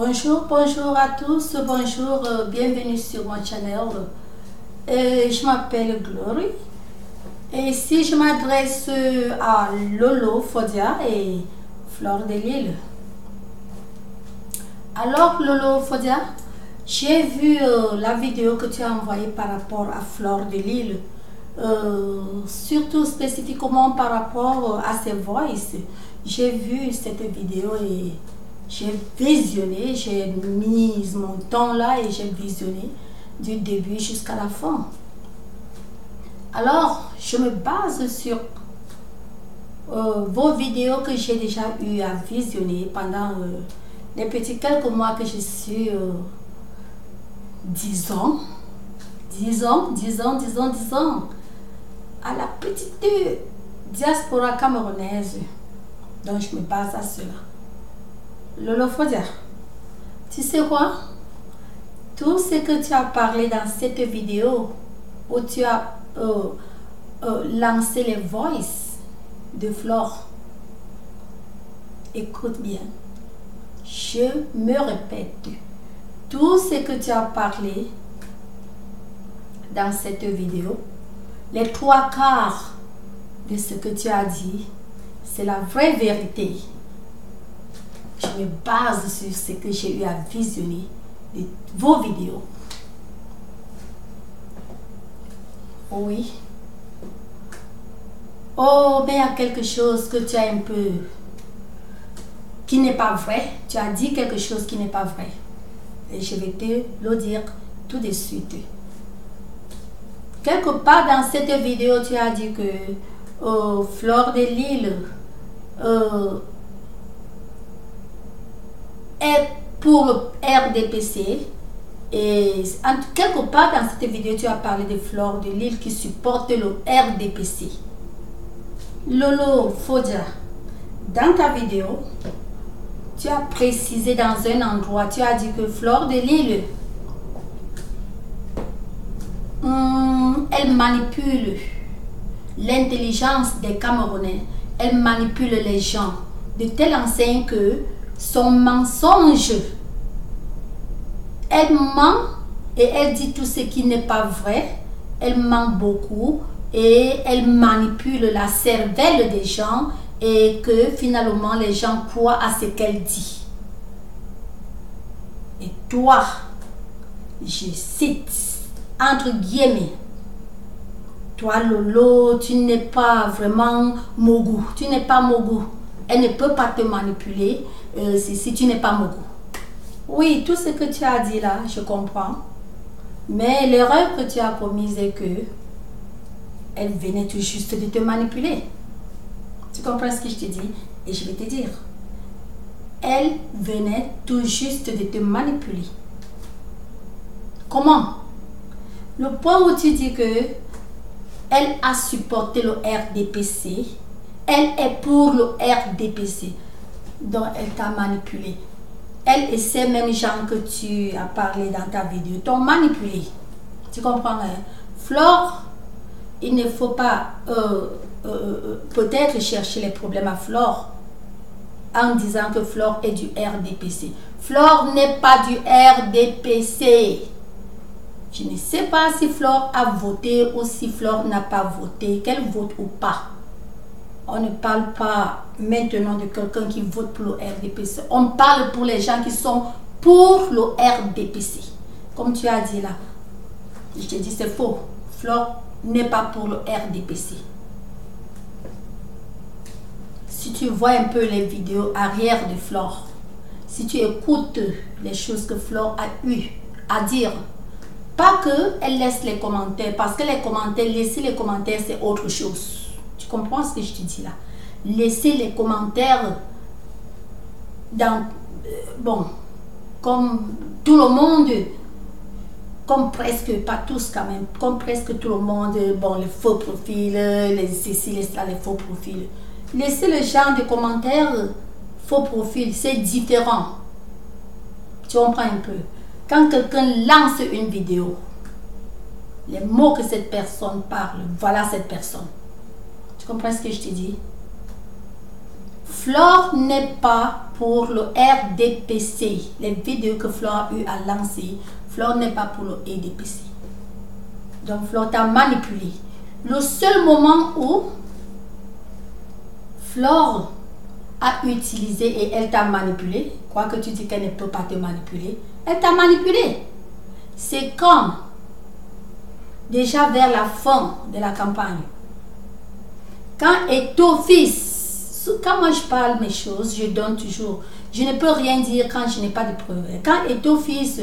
Bonjour à tous, bonjour, bienvenue sur mon channel. Je m'appelle Glory et ici je m'adresse à Lolo Fodia et Fleur de Lille. Alors Lolo Fodia, j'ai vu la vidéo que tu as envoyée par rapport à Fleur de Lille, surtout spécifiquement par rapport à ses voices. J'ai vu cette vidéo et j'ai visionné, j'ai mis mon temps là et j'ai visionné du début jusqu'à la fin. Alors, je me base sur vos vidéos que j'ai déjà eu à visionner pendant les petits quelques mois que je suis, 10 ans, à la petite diaspora camerounaise. Donc, je me base à cela. Lolo Fodia, tu sais quoi? Tout ce que tu as parlé dans cette vidéo où tu as lancé les voices de Flore, écoute bien, je me répète, tout ce que tu as parlé dans cette vidéo, les 3/4 de ce que tu as dit, c'est la vraie vérité. Je me base sur ce que j'ai eu à visionner de vos vidéos. Oui. Oh, mais il y a quelque chose que tu as un peu... qui n'est pas vrai. Tu as dit quelque chose qui n'est pas vrai. Et je vais te le dire tout de suite. Quelque part dans cette vidéo, tu as dit que Fleur de Lille est pour le RDPC. Et quelque part dans cette vidéo, tu as parlé de Fleur de Lille qui supporte le RDPC. Lolo Fodia, dans ta vidéo, tu as précisé dans un endroit, tu as dit que Fleur de Lille, elle manipule l'intelligence des Camerounais, elle manipule les gens de telle enseigne que son mensonge, elle ment et elle dit tout ce qui n'est pas vrai, elle ment beaucoup et elle manipule la cervelle des gens et que finalement les gens croient à ce qu'elle dit. Et toi, je cite entre guillemets, toi Lolo, tu n'es pas vraiment Mogou, tu n'es pas Mogou. Elle ne peut pas te manipuler si tu n'es pas Mogou. Oui, tout ce que tu as dit là, je comprends. Mais l'erreur que tu as commise est que elle venait tout juste de te manipuler. Tu comprends ce que je te dis? Et je vais te dire. Elle venait tout juste de te manipuler. Comment? Le point où tu dis que elle a supporté le RDPC, elle est pour le RDPC, donc elle t'a manipulé. Elle et ces mêmes gens que tu as parlé dans ta vidéo t'ont manipulé. Tu comprends? Hein? Flore, il ne faut pas peut-être chercher les problèmes à Flore en disant que Flore est du RDPC. Flore n'est pas du RDPC. Je ne sais pas si Flore a voté ou si Flore n'a pas voté, qu'elle vote ou pas. On ne parle pas maintenant de quelqu'un qui vote pour le RDPC. On parle pour les gens qui sont pour le RDPC. Comme tu as dit là, je te dis c'est faux. Flore n'est pas pour le RDPC. Si tu vois un peu les vidéos arrière de Flore, si tu écoutes les choses que Flore a eu à dire, pas qu'elle laisse les commentaires, parce que les commentaires, laisser les commentaires, c'est autre chose. Tu comprends ce que je te dis là? Laisser les commentaires dans... bon, comme tout le monde, comme presque, pas tous quand même, comme presque tout le monde, bon, les faux profils, les faux profils. Laisser le genre de commentaires faux profils, c'est différent. Tu comprends un peu? Quand quelqu'un lance une vidéo, les mots que cette personne parle, voilà cette personne. Tu comprends ce que je te dis? Flore n'est pas pour le RDPC. Les vidéos que Flore a eu à lancer, Flore n'est pas pour le RDPC. Donc Flore t'a manipulé. Le seul moment où Flore a utilisé et elle t'a manipulé, quoi que tu dis qu'elle ne peut pas te manipuler, elle t'a manipulé. C'est quand, déjà vers la fin de la campagne, quand Ethofils, quand moi je parle mes choses, je donne toujours, je ne peux rien dire quand je n'ai pas de preuves. Quand Ethofils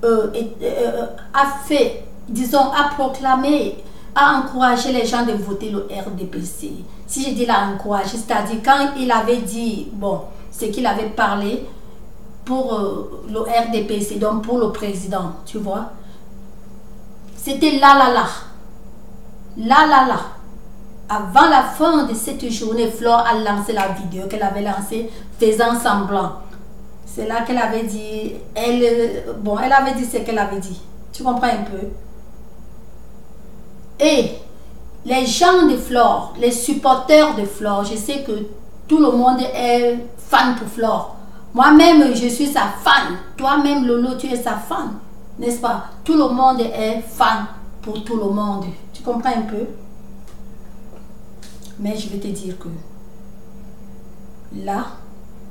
a fait, disons, a proclamé, a encouragé les gens de voter le RDPC. Si je dis l'a encouragé, c'est-à-dire quand il avait dit, bon, ce qu'il avait parlé pour le RDPC, donc pour le président, tu vois. C'était là. Avant la fin de cette journée, Flore a lancé la vidéo qu'elle avait lancée faisant semblant. C'est là qu'elle avait dit, elle avait dit ce qu'elle avait dit. Tu comprends un peu? Et les gens de Flore, les supporters de Flore, je sais que tout le monde est fan pour Flore. Moi-même, je suis sa fan. Toi-même, Lolo, tu es sa fan. N'est-ce pas? Tout le monde est fan pour tout le monde. Tu comprends un peu? Mais je vais te dire que là,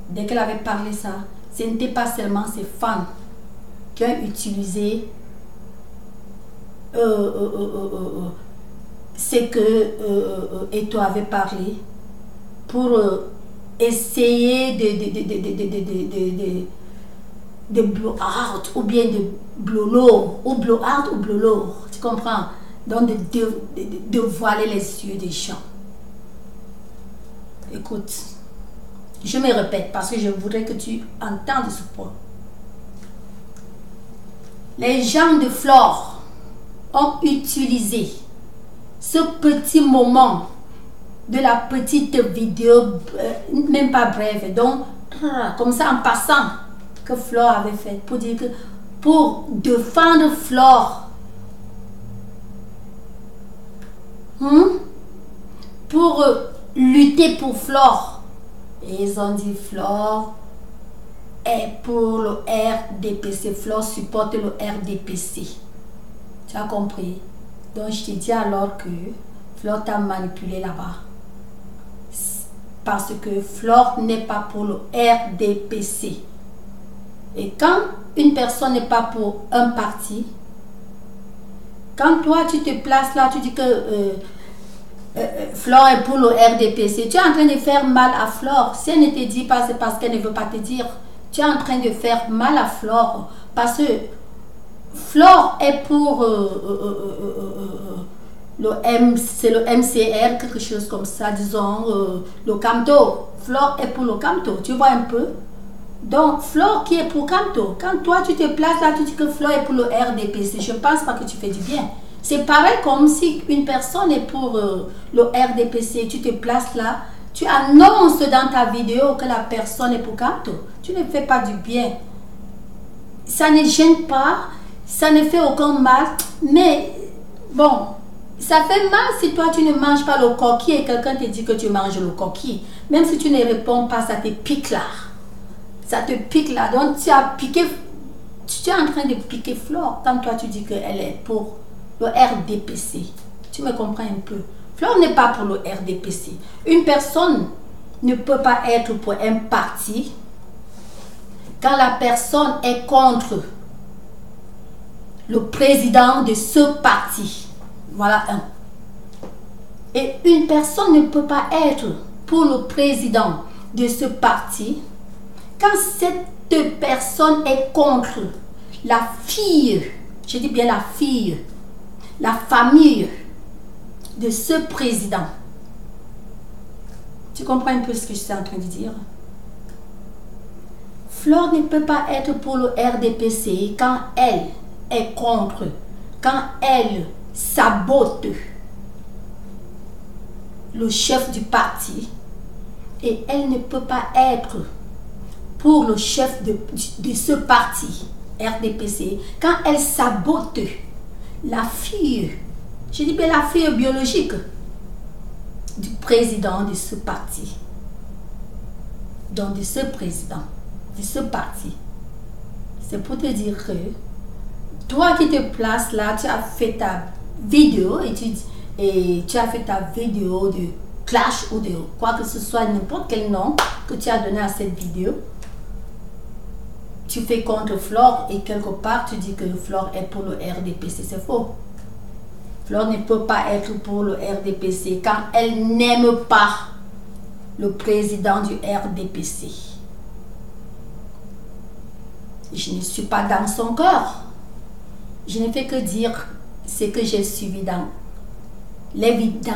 dès qu'elle avait parlé ça, ce n'était pas seulement ses fans qui ont utilisé c'est que Eto avait parlé pour essayer de blow out ou bien de blow ou blow out ou blow, tu comprends? Donc de voiler les yeux des gens. Écoute, je me répète parce que je voudrais que tu entendes ce point. Les gens de Flore ont utilisé ce petit moment de la petite vidéo, même pas brève, donc comme ça en passant, que Flore avait fait pour dire que pour défendre Flore, pour lutter pour Flore, et ils ont dit Flore est pour le RDPC, Flore supporte le RDPC. Tu as compris? Donc je te dis alors que Flore t'a manipulé là-bas. Parce que Flore n'est pas pour le RDPC. Et quand une personne n'est pas pour un parti, quand toi tu te places là, tu dis que Flore est pour le RDPC, tu es en train de faire mal à Flore. Si elle ne te dit pas, c'est parce qu'elle ne veut pas te dire. Tu es en train de faire mal à Flore. Parce que Flore est pour c'est le MCR, quelque chose comme ça, disons, le Camto. Flore est pour le Camto, tu vois un peu? Donc, Flore qui est pour Camto. Quand toi, tu te places là, tu dis que Flore est pour le RDPC. Je ne pense pas que tu fais du bien. C'est pareil comme si une personne est pour le RDPC. Tu te places là, tu annonces dans ta vidéo que la personne est pour Camto. Tu ne fais pas du bien. Ça ne gêne pas, ça ne fait aucun mal. Mais, bon, ça fait mal si toi, tu ne manges pas le coquille et quelqu'un te dit que tu manges le coquille. Même si tu ne réponds pas, ça te pique là. Ça te pique là. Donc, tu as piqué, tu es en train de piquer Flore quand toi, tu dis qu'elle est pour le RDPC. Tu me comprends un peu? Flore n'est pas pour le RDPC. Une personne ne peut pas être pour un parti quand la personne est contre le président de ce parti. Voilà un. Et une personne ne peut pas être pour le président de ce parti quand cette personne est contre la fille, je dis bien la fille, la famille de ce président. Tu comprends un peu ce que je suis en train de dire? Flore ne peut pas être pour le RDPC quand elle est contre, quand elle sabote le chef du parti, et elle ne peut pas être pour le chef de ce parti RDPC quand elle sabote la fille, je dis bien la fille biologique du président de ce parti. donc de ce président, de ce parti. C'est pour te dire que toi qui te places là, tu as fait ta vidéo et tu as fait ta vidéo de clash ou de quoi que ce soit, n'importe quel nom que tu as donné à cette vidéo. Tu fais contre Flore et quelque part tu dis que Flore est pour le RDPC. C'est faux. Flore ne peut pas être pour le RDPC quand elle n'aime pas le président du RDPC. Je ne suis pas dans son cœur. Je ne fais que dire ce que j'ai suivi dans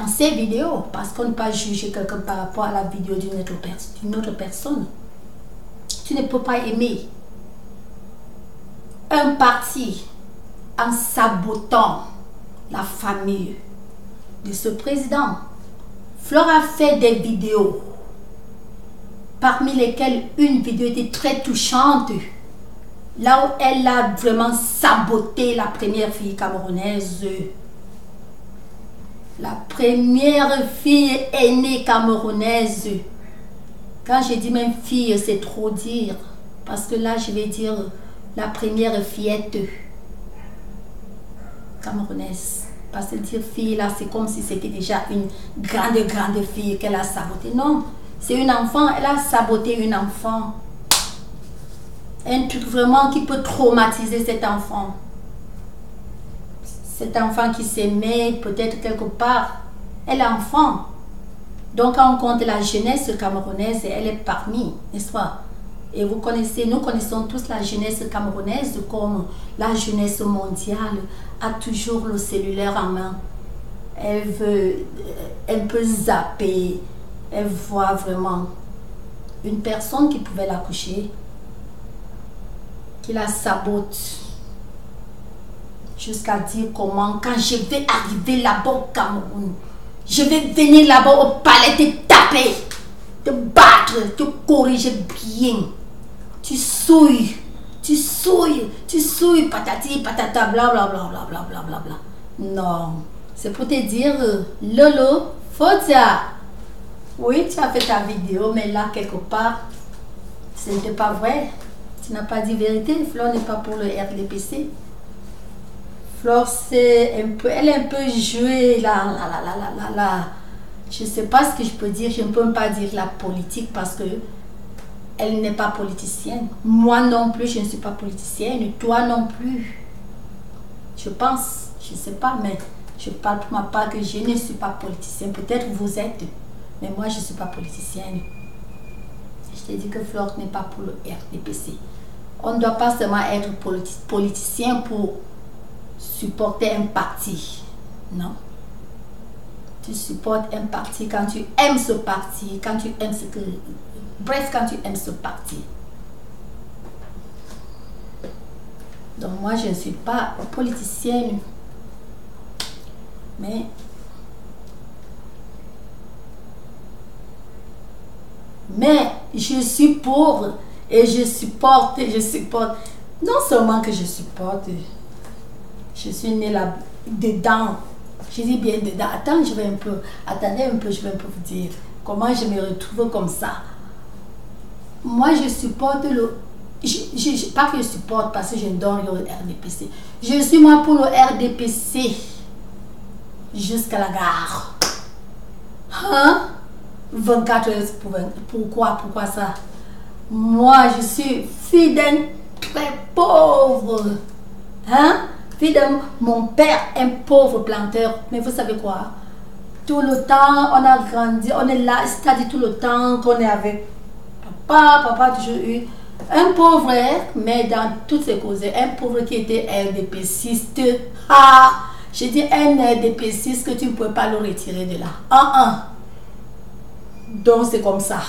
ces vidéos, parce qu'on ne peut pas juger quelqu'un par rapport à la vidéo d'une autre personne. Tu ne peux pas aimer un parti en sabotant la famille de ce président. Flore a fait des vidéos, parmi lesquelles une vidéo était très touchante, là où elle a vraiment saboté la première fille camerounaise. La première fille aînée camerounaise. Quand je dis même fille, c'est trop dire. Parce que là, je vais dire la première fillette camerounaise. Parce que dire fille, là, c'est comme si c'était déjà une grande fille qu'elle a sabotée. Non, c'est une enfant. Elle a saboté une enfant. Un truc vraiment qui peut traumatiser cet enfant. Cet enfant qui s'aimait peut-être quelque part, elle est enfant. Donc quand on compte la jeunesse camerounaise, elle est parmi, n'est-ce pas? Et vous connaissez, nous connaissons tous la jeunesse camerounaise comme la jeunesse mondiale a toujours le cellulaire en main. Elle peut zapper, elle voit vraiment une personne qui pouvait la coucher, qui la sabote. Jusqu'à dire comment, quand je vais arriver là-bas au Cameroun, je vais venir là-bas au palais te taper, te battre, te corriger bien. Tu souilles, patati, patata, blablabla, blablabla, bla. Non, c'est pour te dire, Lolo, Fotia, oui, tu as fait ta vidéo, mais là, quelque part, ce n'était pas vrai. Tu n'as pas dit vérité. Flore n'est pas pour le RDPC. Flore, elle est un peu jouée là. Je ne sais pas ce que je peux dire. Je ne peux même pas dire la politique parce que elle n'est pas politicienne. Moi non plus, je ne suis pas politicienne. Toi non plus. Je pense, je ne sais pas, mais je parle pour ma part que je ne suis pas politicienne. Peut-être vous êtes, mais moi je ne suis pas politicienne. Je te dis que Flore n'est pas pour le RDPC. On ne doit pas seulement être politicien pour supporter un parti. Non. Tu supportes un parti quand tu aimes ce parti, quand tu aimes ce que... Bref, quand tu aimes ce parti. Donc moi, je ne suis pas politicienne. Mais je suis pour et je supporte. Non seulement que je supporte, je suis née là dedans. Je dis bien dedans. Attendez un peu, je vais un peu vous dire comment je me retrouve comme ça. Moi, je supporte pas que je supporte parce que je donne le RDPC. Je suis moi pour le RDPC jusqu'à la gare. Hein? 24 heures pour 20. Pourquoi ça? Moi, je suis fille d'un très pauvre. Hein? Fille de mon père, un pauvre planteur. Mais vous savez quoi? Tout le temps, on a grandi, on est là, c'est-à-dire tout le temps qu'on est avec papa a toujours eu un pauvre, mais dans toutes ses causes, un pauvre qui était RDPciste. Ah! J'ai dit un RDPciste que tu ne pouvais pas le retirer de là. Donc c'est comme ça.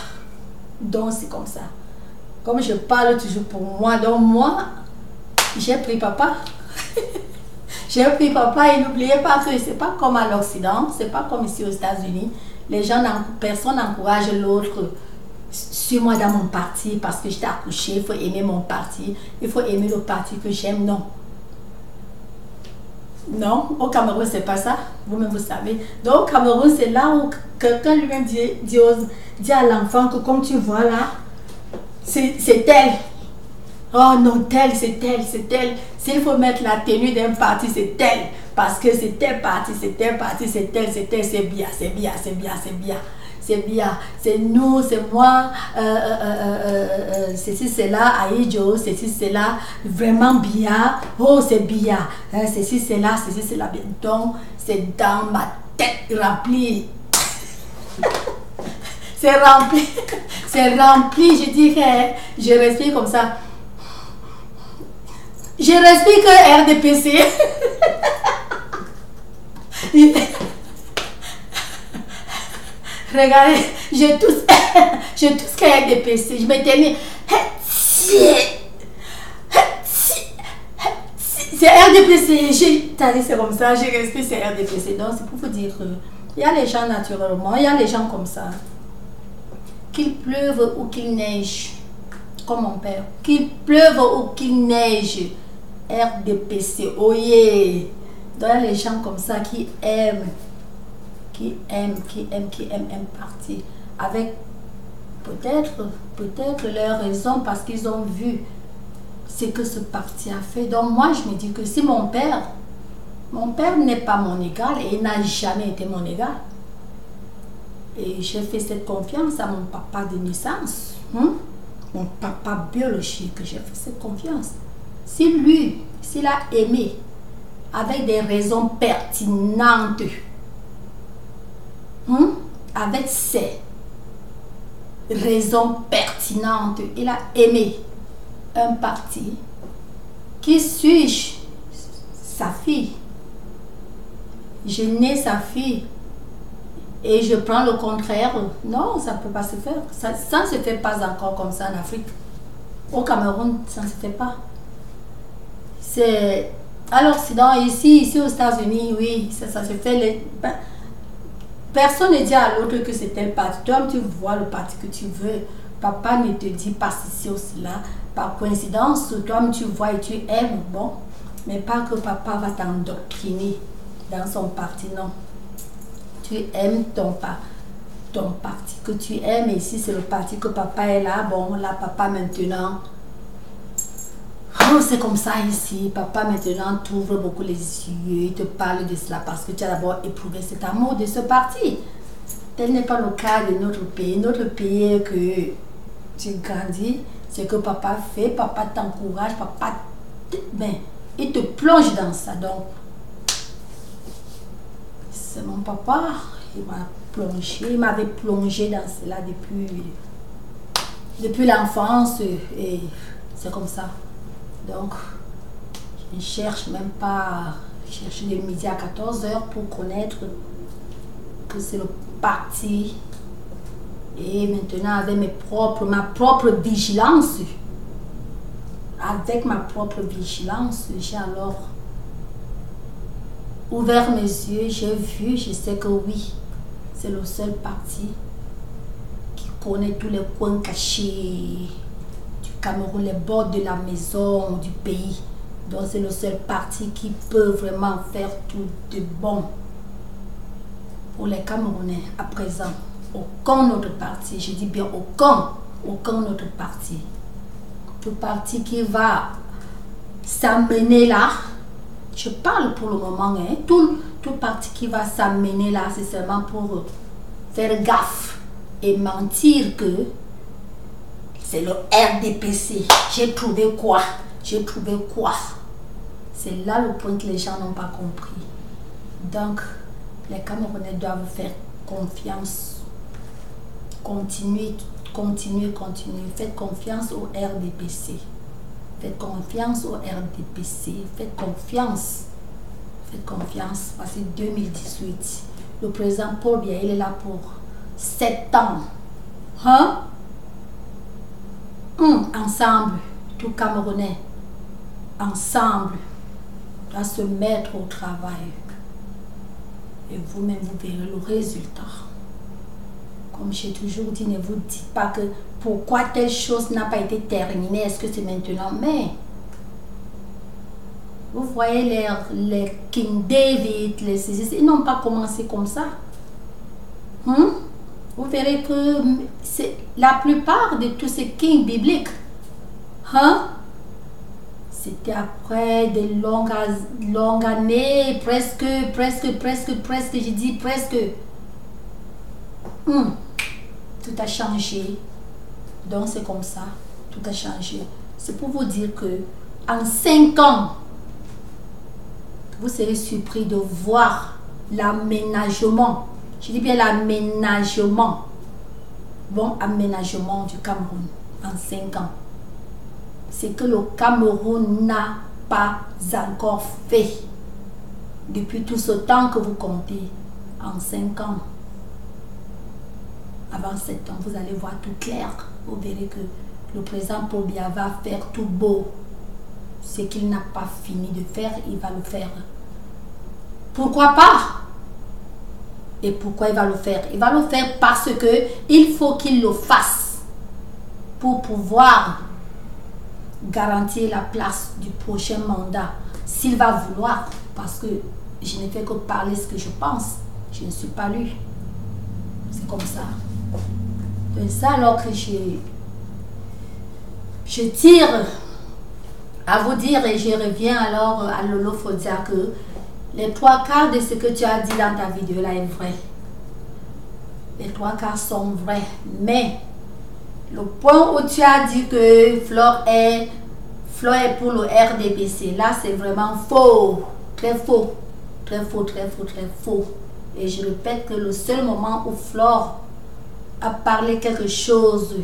Comme je parle toujours pour moi, donc moi, j'ai pris papa. J'ai pris papa et n'oubliez pas que c'est pas comme à l'Occident, c'est pas comme ici aux États-Unis. Personne n'encourage l'autre. Suis-moi dans mon parti parce que je t'ai accouché, il faut aimer mon parti, il faut aimer le parti que j'aime. Non, au Cameroun, c'est pas ça. Vous-même, vous savez. Donc, au Cameroun, c'est là où quelqu'un lui-même dit à l'enfant que, comme tu vois là, c'est tel. Oh non, tel, c'est tel, c'est tel. S'il faut mettre la tenue d'un parti, c'est tel. Parce que c'est tel parti, c'est tel parti, c'est tel, c'est bien, c'est bien, c'est bien, c'est bien. C'est bien, c'est nous, c'est moi, ceci, c'est là, Aïdjo, ceci, c'est là, vraiment bien, oh, c'est bien, ceci, c'est là, bien. Donc, c'est dans ma tête remplie. C'est rempli, c'est rempli, je dirais, je respire comme ça. Je respire que RDPC. Regardez, j'ai tout ce qu'il y a de PC. Je m'étais mis. C'est RDPC. C'est comme ça, j'ai respiré, c'est RDPC. Donc, c'est pour vous dire il y a les gens naturellement, il y a les gens comme ça. Qu'il pleuve ou qu'il neige, comme mon père. Qu'il pleuve ou qu'il neige, RDPC. Oh yeah. Donc, il y a les gens comme ça qui aiment un parti avec peut-être leur raison parce qu'ils ont vu ce que ce parti a fait. Donc moi je me dis que si mon père n'est pas mon égal et il n'a jamais été mon égal et j'ai fait cette confiance à mon papa de naissance, mon papa biologique, j'ai fait cette confiance. S'il a aimé avec des raisons pertinentes, avec ses raisons pertinentes, il a aimé un parti. Qui suis-je? Sa fille. Je nais sa fille et je prends le contraire. Non, ça ne peut pas se faire. Ça ne se fait pas encore comme ça en Afrique. Au Cameroun, ça ne se fait pas. C'est à l'Occident, ici aux États-Unis, oui, ça se fait. Personne ne dit à l'autre que c'est tel parti. Toi, tu vois le parti que tu veux. Papa ne te dit pas ceci ou cela. Par coïncidence, toi, tu vois et tu aimes. Bon, mais pas que papa va t'endoctriner dans son parti, non. Tu aimes ton parti que tu aimes. Et si c'est le parti que papa est là, bon, là, papa maintenant. Oh, c'est comme ça ici. Papa maintenant t'ouvre beaucoup les yeux, il te parle de cela parce que tu as d'abord éprouvé cet amour de ce parti. Tel n'est pas le cas de notre pays. Notre pays que tu grandis, c'est que papa fait, papa t'encourage, papa, ben, il te plonge dans ça. Donc, c'est mon papa, il m'a plongé, il m'avait plongé dans cela depuis l'enfance et c'est comme ça. Donc, je ne cherche même pas à chercher le midi à 14h pour connaître que c'est le parti. Et maintenant, avec ma propre vigilance, j'ai alors ouvert mes yeux, j'ai vu, je sais que oui, c'est le seul parti qui connaît tous les coins cachés du Cameroun, les bords de la maison, du pays. Donc c'est le seul parti qui peut vraiment faire tout de bon pour les Camerounais à présent. Aucun autre parti, je dis bien aucun autre parti. Tout parti qui va s'amener là, je parle pour le moment, hein, tout parti qui va s'amener là, c'est seulement pour faire gaffe et mentir que c'est le RDPC. J'ai trouvé quoi? C'est là le point que les gens n'ont pas compris. Donc, les Camerounais doivent faire confiance. Continuez. Faites confiance au RDPC. Faites confiance parce que 2018, le président Paul Biya, il est là pour 7 ans. Ensemble, tout Camerounais, ensemble, doit se mettre au travail. Et vous-même, vous verrez le résultat. Comme j'ai toujours dit, ne vous dites pas que pourquoi telle chose n'a pas été terminée, est-ce que c'est maintenant? Mais vous voyez les King David, ils n'ont pas commencé comme ça. Vous verrez que c'est la plupart de tous ces kings bibliques, hein, c'était après de longues années, presque, je dis presque. Tout a changé. Donc c'est comme ça, tout a changé. C'est pour vous dire que en 5 ans, vous serez surpris de voir l'aménagement. Je dis bien l'aménagement. Bon aménagement du Cameroun en 5 ans. C'est que le Cameroun n'a pas encore fait depuis tout ce temps que vous comptez. En 5 ans, avant 7 ans, vous allez voir tout clair. Vous verrez que le président Paul Biya va faire tout beau. Ce qu'il n'a pas fini de faire, il va le faire. Pourquoi pas? Et pourquoi il va le faire? Il va le faire parce que il faut qu'il le fasse pour pouvoir garantir la place du prochain mandat. S'il va vouloir, parce que je ne fais que parler ce que je pense. Je ne suis pas lui. C'est comme ça. C'est ça alors que je tire à vous dire et je reviens alors à Lolo Fodia que les 3/4 de ce que tu as dit dans ta vidéo là est vrai. Les 3/4 sont vrais. Mais le point où tu as dit que Flore est pour le RDPC, là c'est vraiment faux. Très faux. Très faux, très faux, très faux. Et je répète que le seul moment où Flore a parlé quelque chose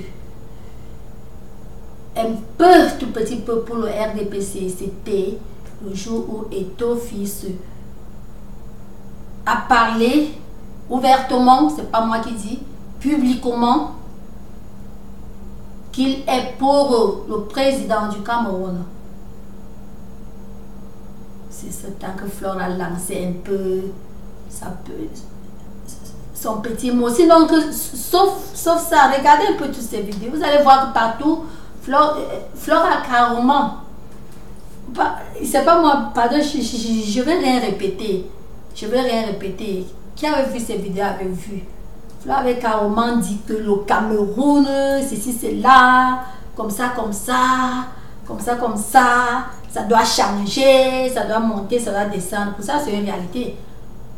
un peu, tout petit peu pour le RDPC, c'était le jour où Eto'o-Fils a parlé ouvertement, c'est pas moi qui dis, publiquement, qu'il est pour le président du Cameroun. C'est ce temps que Flore a lancé un peu son petit mot. Sinon, sauf ça, regardez un peu toutes ces vidéos, vous allez voir que partout, Flore a carrément, c'est pas moi, pardon, je vais rien répéter. Je vais rien répéter. Qui avait vu ces vidéos avait vu. Flore avait carrément dit que le Cameroun, ceci, cela, comme ça, ça doit changer, ça doit monter, ça doit descendre. Pour ça, c'est une réalité.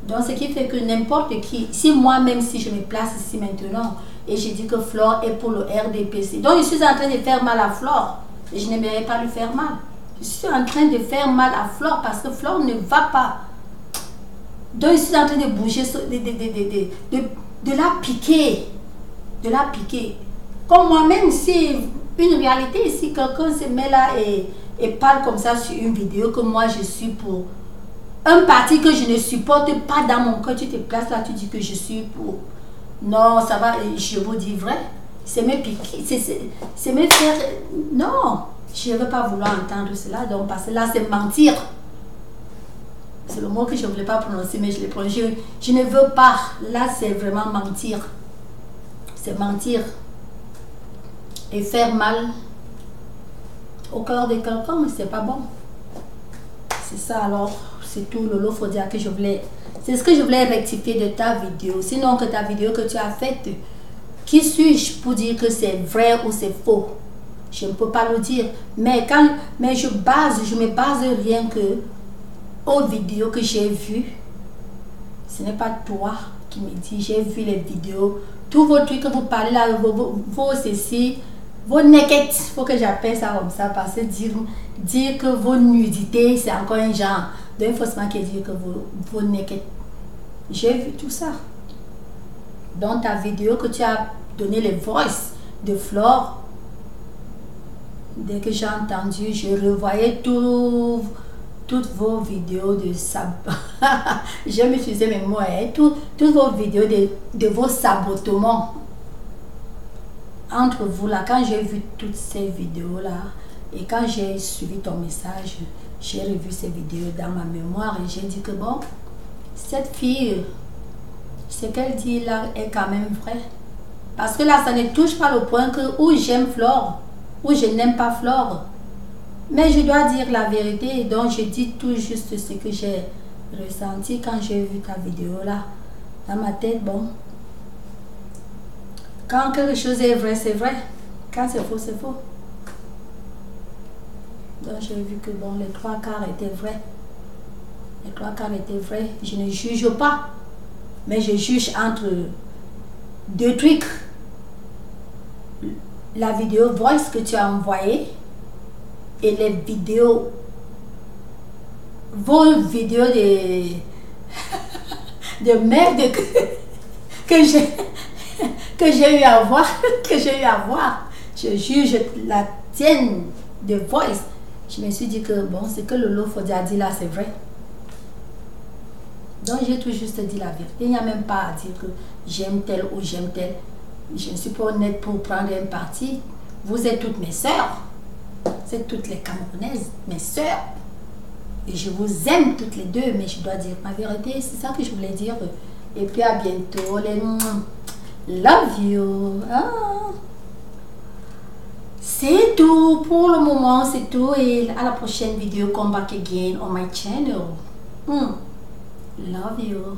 Donc, ce qui fait que n'importe qui, si moi-même, si je me place ici maintenant, et je dis que Flore est pour le RDPC, donc je suis en train de faire mal à Flore, et je n'aimerais pas lui faire mal. Je suis en train de faire mal à Flore parce que Flore ne va pas. Donc, je suis en train de bouger, de la piquer. De la piquer. Comme moi-même, c'est une réalité. Si quelqu'un se met là et parle comme ça sur une vidéo, que moi je suis pour un parti que je ne supporte pas dans mon cœur, tu te places là, tu dis que je suis pour. Non, ça va, je vous dis vrai. C'est me piquer, c'est me faire. Non, je ne veux pas vouloir entendre cela, donc parce que là, c'est mentir. C'est le mot que je ne voulais pas prononcer, mais je l'ai prononcé. Je ne veux pas. Là, c'est vraiment mentir. C'est mentir. Et faire mal au cœur de quelqu'un, c'est pas bon. C'est ça alors. C'est tout, Lolo Fodia, que je voulais. C'est ce que je voulais rectifier de ta vidéo. Sinon, que ta vidéo que tu as faite, qui suis-je pour dire que c'est vrai ou c'est faux? Je ne peux pas le dire. Mais je me base rien que aux vidéos que j'ai vues. Ce n'est pas toi qui me dis, j'ai vu les vidéos. Tous vos trucs que vous parlez là, vos ceci, vos naked, il faut que j'appelle ça comme ça, parce que dire que vos nudités, c'est encore un genre. Donc il faut seulement dire que vos naked. J'ai vu tout ça. Dans ta vidéo que tu as donné les voices de Flore, dès que j'ai entendu, je revoyais toutes vos vidéos de je me faisais mes mots, hein, toutes vos vidéos de vos sabotements entre vous là. Quand j'ai vu toutes ces vidéos là et quand j'ai suivi ton message, j'ai revu ces vidéos dans ma mémoire et j'ai dit que bon, cette fille, ce qu'elle dit là est quand même vrai, parce que là ça ne touche pas le point que où j'aime Flore ou je n'aime pas Flore. Mais je dois dire la vérité, donc je dis tout juste ce que j'ai ressenti quand j'ai vu ta vidéo là. Dans ma tête, bon, Quand quelque chose est vrai, c'est vrai. Quand c'est faux, c'est faux. Donc j'ai vu que bon, les 3/4 étaient vrais. Les 3/4 étaient vrais. Je ne juge pas. Mais je juge entre deux trucs. La vidéo voice que tu as envoyée et les vidéos, vos vidéos de merde que j'ai eu à voir, Je juge la tienne de voice. Je me suis dit que bon, ce que Lolo Fodi a dit là, c'est vrai. Donc j'ai tout juste dit la vérité. Il n'y a même pas à dire que j'aime tel ou j'aime tel. Je ne suis pas honnête pour prendre un parti. Vous êtes toutes mes sœurs. Vous êtes toutes les Camerounaises, mes sœurs. Et je vous aime toutes les deux, mais je dois dire ma vérité. C'est ça que je voulais dire. Et puis à bientôt. Les love you. Ah. C'est tout. Pour le moment, c'est tout. Et à la prochaine vidéo, come back again on my channel. Love you.